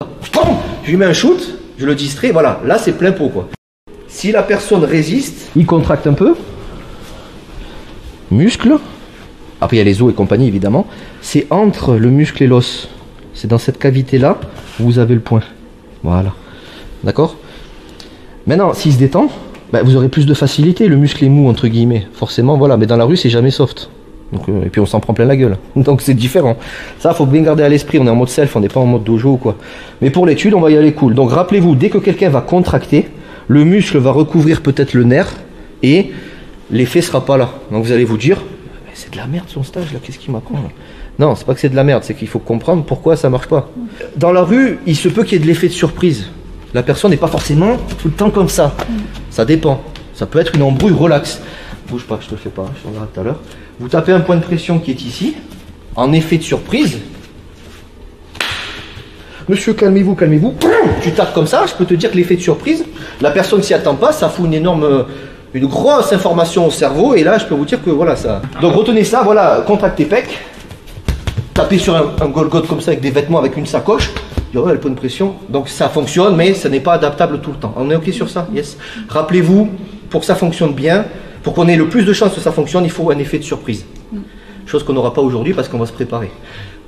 Je lui mets un shoot, je le distrais, voilà, là c'est plein pot quoi. Si la personne résiste, il contracte un peu, muscle, après il y a les os et compagnie évidemment, c'est entre le muscle et l'os, c'est dans cette cavité là où vous avez le point, voilà, d'accord. Maintenant s'il se détend, bah, vous aurez plus de facilité, le muscle est mou entre guillemets, forcément voilà, mais dans la rue c'est jamais soft. Donc, et puis on s'en prend plein la gueule, donc c'est différent. Ça faut bien garder à l'esprit, on est en mode self, on n'est pas en mode dojo ou quoi. Mais pour l'étude on va y aller cool. Donc rappelez-vous, dès que quelqu'un va contracter, le muscle va recouvrir peut-être le nerf et l'effet sera pas là. Donc vous allez vous dire, c'est de la merde son stage là, qu'est-ce qu'il m'apprend là? Non, c'est pas que c'est de la merde, c'est qu'il faut comprendre pourquoi ça marche pas. Dans la rue, il se peut qu'il y ait de l'effet de surprise. La personne n'est pas forcément tout le temps comme ça. Ça dépend. Ça peut être une embrouille relax. Bouge pas, je te le fais pas, je t'en verrai tout à l'heure. Vous tapez un point de pression qui est ici, en effet de surprise. Monsieur, calmez-vous, calmez-vous. Tu tapes comme ça, je peux te dire que l'effet de surprise, la personne s'y attend pas, ça fout une grosse information au cerveau, et là, je peux vous dire que voilà ça. Donc retenez ça, voilà, contractez pec, tapez sur un Golgoth comme ça avec des vêtements, avec une sacoche. Il y aura le point de pression, donc ça fonctionne, mais ça n'est pas adaptable tout le temps. On est ok sur ça? Yes. Rappelez-vous, pour que ça fonctionne bien, pour qu'on ait le plus de chances que ça fonctionne, il faut un effet de surprise. Chose qu'on n'aura pas aujourd'hui parce qu'on va se préparer.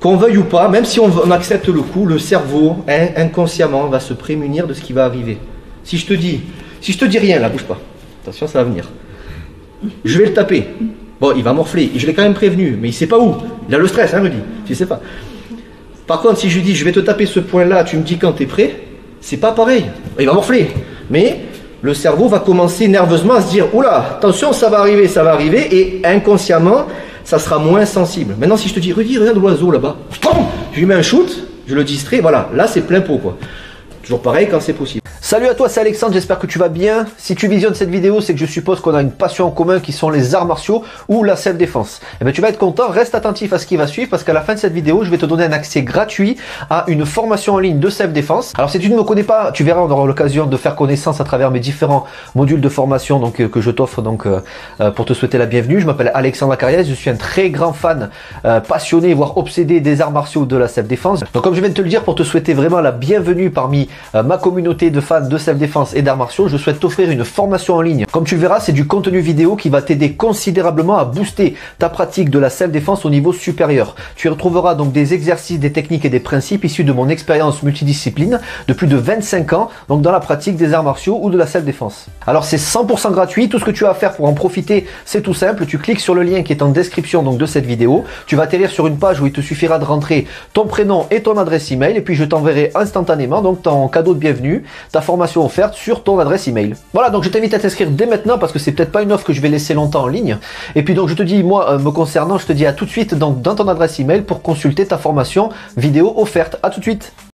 Qu'on veuille ou pas, même si on accepte le coup, le cerveau, inconsciemment, va se prémunir de ce qui va arriver. Si je te dis rien, là, bouge pas. Attention, ça va venir. Je vais le taper. Bon, il va morfler. Je l'ai quand même prévenu, mais il sait pas où. Il a le stress, hein, Rudy. Tu sais pas. Par contre, si je lui dis, je vais te taper ce point-là, tu me dis quand tu es prêt, c'est pas pareil. Il va morfler. Mais le cerveau va commencer nerveusement à se dire, oula, attention, ça va arriver, et inconsciemment, ça sera moins sensible. Maintenant, si je te dis, Rudy, regarde l'oiseau là-bas, je lui mets un shoot, je le distrais, voilà, là c'est plein pot quoi. Toujours pareil quand c'est possible. Salut à toi, c'est Alexandre, j'espère que tu vas bien. Si tu visionnes cette vidéo, c'est que je suppose qu'on a une passion en commun qui sont les arts martiaux ou la self-défense. Et bien tu vas être content, reste attentif à ce qui va suivre parce qu'à la fin de cette vidéo, je vais te donner un accès gratuit à une formation en ligne de self-défense. Alors si tu ne me connais pas, tu verras, on aura l'occasion de faire connaissance à travers mes différents modules de formation donc, que je t'offre pour te souhaiter la bienvenue. Je m'appelle Alexandre Acariès, je suis un très grand fan, passionné, voire obsédé des arts martiaux de la self-défense. Donc comme je viens de te le dire, pour te souhaiter vraiment la bienvenue parmi ma communauté de fans de self-défense et d'arts martiaux, je souhaite t'offrir une formation en ligne. Comme tu le verras, c'est du contenu vidéo qui va t'aider considérablement à booster ta pratique de la self-défense au niveau supérieur. Tu y retrouveras donc des exercices, des techniques et des principes issus de mon expérience multidiscipline de plus de 25 ans donc dans la pratique des arts martiaux ou de la self-défense. Alors c'est 100% gratuit, tout ce que tu as à faire pour en profiter, c'est tout simple, tu cliques sur le lien qui est en description donc de cette vidéo, tu vas atterrir sur une page où il te suffira de rentrer ton prénom et ton adresse email et puis je t'enverrai instantanément donc ton cadeau de bienvenue, ta formation offerte sur ton adresse email. Voilà, donc je t'invite à t'inscrire dès maintenant parce que c'est peut-être pas une offre que je vais laisser longtemps en ligne. Et puis donc je te dis, moi me concernant, je te dis à tout de suite donc dans ton adresse email pour consulter ta formation vidéo offerte. À tout de suite.